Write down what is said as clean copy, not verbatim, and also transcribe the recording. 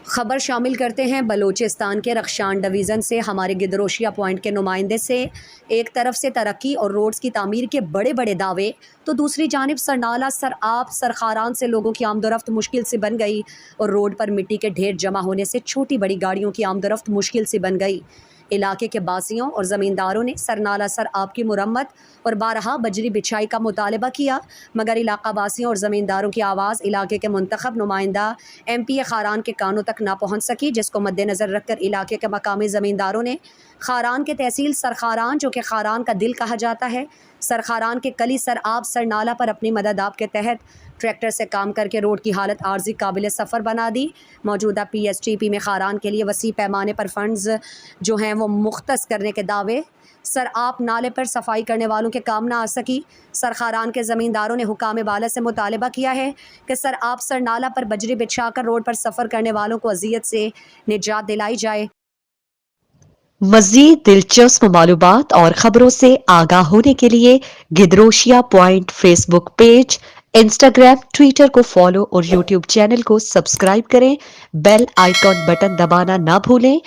خبر شامل کرتے ہیں بلوچستان کے رخشان ڈویژن سے ہمارے گدروشیا پوائنٹ کے نمائندے سے۔ ایک طرف سے ترقی اور روڈز کی تعمیر کے بڑے بڑے دعوے تو دوسری جانب سرنالہ سرآب سرخاران سے لوگوں کی آمد و رفت مشکل سے بن گئی اور روڈ پر مٹی کے ڈھیر جمع ہونے سے چھوٹی بڑی گاڑیوں کی آمد و رفت مشکل سے بن گئی۔ علاقے کے باسیوں اور زمینداروں نے سرنالہ سرآب کی مرمت اور بارہا بجری بچھائی کا مطالبہ کیا، مگر علاقہ باسیوں اور زمینداروں کی آواز علاقے کے منتخب نمائندہ MP خاران کے کانوں تک نہ پہنچ سکی، جس کو مد نظر رکھ کر علاقے کے مقامی زمینداروں نے خاران کے تحصیل سرخاران، جو کہ خاران کا دل کہا جاتا ہے، سرخاران کے کلی سرآب سرنالہ پر اپنی مدد آپ کے تحت ٹریکٹر سے کام کر کے روڈ کی حالت عارضی قابل سفر بنا دی۔ موجودہ PSTP میں خاران کے لیے وسیع پیمانے پر فنڈز جو ہیں وہ مختص کرنے کے دعوے، سرآب نالے پر صفائی کرنے والوں کے کام نہ آ سکی۔ سرخاران کے زمینداروں نے حکام بالا سے مطالبہ کیا ہے کہ سرآب سرنالہ پر بجری بچھا کر روڈ پر سفر کرنے والوں کو اذیت سے نجات دلائی جائے۔ مزید دلچسپ معلومات اور خبروں سے آگاہ ہونے کے لیے Gedrosia point Facebook page, Instagram, Twitter کو فالو اور یوٹیوب چینل کو سبسکرائب کریں۔ بیل آئیکن بٹن دبانا نہ بھولیں۔